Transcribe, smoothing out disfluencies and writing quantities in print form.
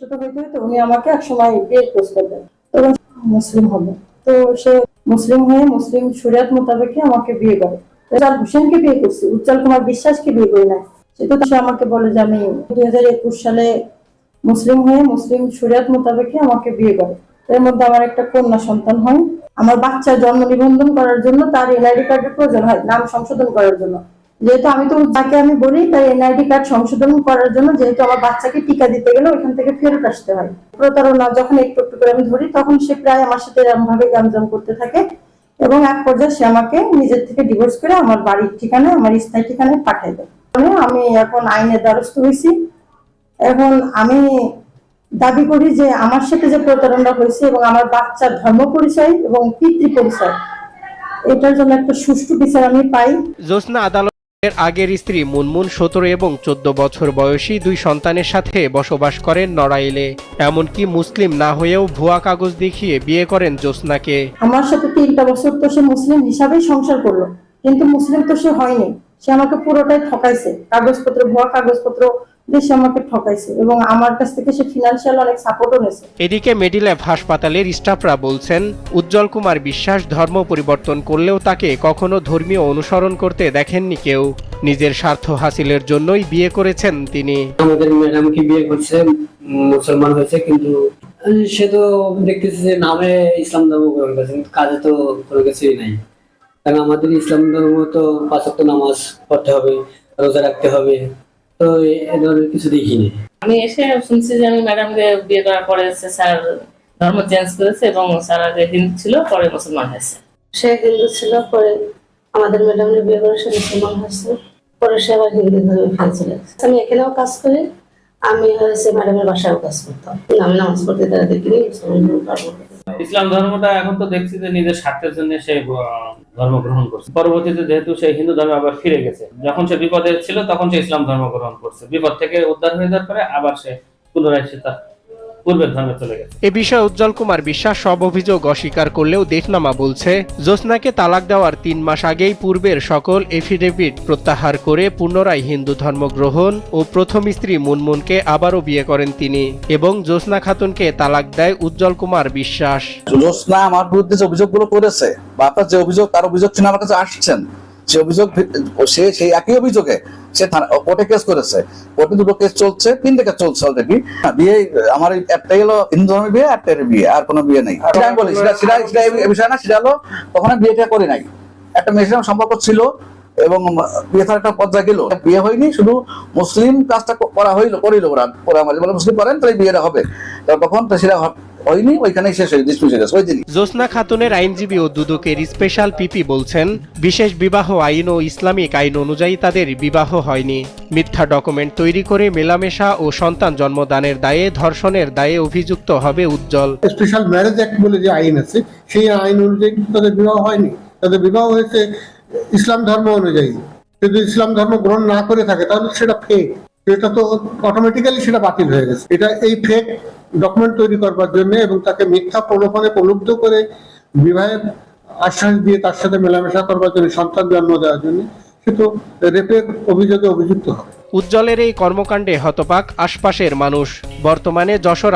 ছোট হইতে হইতে উনি আমাকে একসময় বিয়ের প্রস্তাব দেন, তখন মুসলিম হবে। তো সে মুসলিম হয়ে মুসলিম শরিয়ত মোতাবেক আমাকে বিয়ে করে। উজ্জ্বল হোসেনকে বিয়ে করছি, উজ্জ্বল কুমার বিশ্বাসকে বিয়ে করি না। সেটা সে আমাকে বলে যে আমি 2021 সালে মুসলিম হয়ে মুসলিম শরিয়ত মোতাবেক আমাকে বিয়ে করে। এর মধ্যে আমার একটা কন্যা সন্তান হয়। আমার বাচ্চা জন্ম নিবন্ধন করার জন্য তার এনআইডি কার্ডের প্রয়োজন হয়, নাম সংশোধন করার জন্য। যেহেতু আমি তো যাকে আমি বলি তার এনআইডি কার্ড সংশোধন করার জন্য, যেহেতু আমার বাচ্চাকে টিকা দিতে গেলে ওইখান থেকে ফেরত আসতে হয়। প্রতারণা যখন একটু একটু করে আমি ধরি, তখন সে প্রায় আমার সাথে এরকম ভাবে গামজাম করতে থাকে এবং এক পর্যায়ে সে আমাকে নিজের থেকে ডিভোর্স করে আমার বাড়ির ঠিকানায়, আমার স্থায়ী ঠিকানায় পাঠাই দেয়। আমি এখন আইনের দ্বারস্থ হয়েছি। এখন আমি দাবি করি যে আমার সাথে যে প্রতারণা হয়েছে এবং আমার বাচ্চার ধর্ম পরিচয় এবং পিতৃ পরিচয়, এটার জন্য একটা সুষ্ঠু বিচার আমি পাই। জোসনা আদালতের আগের স্ত্রী মুনমুন 17 এবং 14 বছর বয়সী 2 সন্তানের সাথে বসবাস করেন নড়াইলে। এমনকি মুসলিম না হয়েও ভুয়া কাগজ দেখিয়ে বিয়ে করেন জোসনাকে। আমার সাথে 3টা বছর তো সে মুসলিম হিসাবেই সংসার করলো, কিন্তু মুসলিম তো সে হয়নি। সে আমাকে পুরোটাই ঠকাইছে, কাগজপত্র, ভুয়া কাগজপত্র দেশে আমাকে ঠকাইছে এবং আমার কাছ থেকে সে ফিনান্সিয়াল অনেক সাপোর্টও নিয়েছে। এদিকে মেডিল্যাব হাসপাতালের স্টাফরা বলছেন, উজ্জ্বল কুমার বিশ্বাস ধর্ম পরিবর্তন করলেও তাকে কখনো ধর্মীয় অনুসরণ করতে দেখেননি কেউ। নিজের স্বার্থ হাসিলের জন্যই বিয়ে করেছেন তিনি। আমাদের ম্যাডামকে বিয়ে করছে, মুসলমান হয়েছে, কিন্তু সে তো দেখতেছে যে নামে ইসলাম ধর্ম গ্রহণ করেছে, কিন্তু কাজে তো কোনো কিছুই নাই। কারণ আমাদের ইসলাম ধর্ম তো 5 ওয়াক্ত নামাজ পড়তে হবে, রোজা রাখতে হবে, তো এ ধরনের কিছু দেখিনি। আমি এসে শুনছি যে আমি ম্যাডামকে বিয়ে করার পরে স্যার ধর্ম চেঞ্জ করেছে এবং স্যার আগে হিন্দু ছিল, পরে মুসলমান হয়েছে। সে হিন্দু ছিল, পরে আমাদের ম্যাডামের বিয়ে করে সে মুসলমান হয়েছে, পরে সে আবার হিন্দু ধর্মে ফিরে চলে গেছে। আমি এখানেও কাজ করি, আমি হয়েছে ম্যাডামের বাসায়ও কাজ করতাম। আমি নামাজ পড়তে তারা দেখিনি, ইসলাম ধর্মটা এখন তো দেখছি যে নিজের স্বার্থের জন্য সে ধর্ম গ্রহণ করছে। পরবর্তীতে যেহেতু সে হিন্দু ধর্মে আবার ফিরে গেছে, যখন সে বিপদে ছিল তখন সে ইসলাম ধর্ম গ্রহণ করছে। বিপদ থেকে উদ্ধার হয়ে যাওয়ার পরে আবার সে পুনরায় সে তার পূর্বের ধর্মে চলে গেছে। এ বিষয়ে উজ্জ্বল কুমার বিশ্বাস সব অভিযোগ অস্বীকার করলেও দেখনামা বলছে, জোসনাকে তালাক দেওয়ার 3 মাস আগেই পূর্বের সকল এফিডেভিট প্রত্যাহার করে পুনরায় হিন্দু ধর্ম গ্রহণ ও প্রথম স্ত্রী মুনমুনকে আবারও বিয়ে করেন তিনি এবং জোসনা খাতুনকে তালাক দেয় উজ্জ্বল কুমার বিশ্বাস। জোসনা আমার বিরুদ্ধে যে অভিযোগগুলো করেছে বা আপনার যে অভিযোগ, তার অভিযোগ শুনে আমার কাছে আসছেন, সে অভিযোগ সেই একই অভিযোগে সে কোর্টে কেস করেছে। কোর্টে 2টো কেস চলছে, 3টে কেস চলছে অলরেডি। বিয়ে আমার একটাই হলো হিন্দু ধর্মের বিয়ে, একটাই বিয়ে, আর কোনো বিয়ে নেই। সেটা আমি বলি, সেটা বিষয় না। সেটা হলো তখন আমি বিয়েটা করি নাই, একটা মেয়ের সঙ্গে সম্পর্ক ছিল এবং বিয়ে থাকার একটা পর্যায়ে গেল, বিয়ে হয়নি, শুধু মুসলিম কাজটা করিল ওরা বলে মুসলিম করেন তাহলে বিয়েটা হবে, তখন সেটা হয়নি, ওইখানেই শেষ হয়ে গেছে। জোসনা খাতুনের আইনজীবী ও দুদকের স্পেশাল পিপি বলছেন, বিশেষ বিবাহ আইন ও ইসলামিক আইন অনুযায়ী তাদের বিবাহ হয়নি। মিথ্যা ডকুমেন্ট তৈরি করে মেলামেশা ও সন্তান জন্মদানের দায়ে, ধর্ষণের দায়ে অভিযুক্ত হবে উজ্জ্বল। স্পেশাল ম্যারেজ অ্যাক্ট বলে যে আইন আছে, সেই আইন অনুযায়ী তাদের বিবাহ হয়নি। তাদের বিবাহ হয়েছে ইসলাম ধর্ম অনুযায়ী। যদি ইসলাম ধর্ম গ্রহণ না করে থাকে তাহলে সেটা ফেক, এটা তো অটোমেটিক্যালি সেটা বাতিল হয়ে গেছে। এটা এই ফেক ডকুমেন্ট তৈরি করবার জন্য এবং তাকে মিথ্যা প্রলোভনে প্রলুব্ধ করে বিবাহের আশ্বাস দিয়ে তার সাথে মেলামেশা করবার জন্য, সন্তান জন্ম দেওয়ার জন্য, সে তো রেপের অভিযোগে অভিযুক্ত হবে। উজ্জ্বলের এই কর্মকাণ্ডে হতবাক আশপাশের মানুষ। বর্তমানে যশোর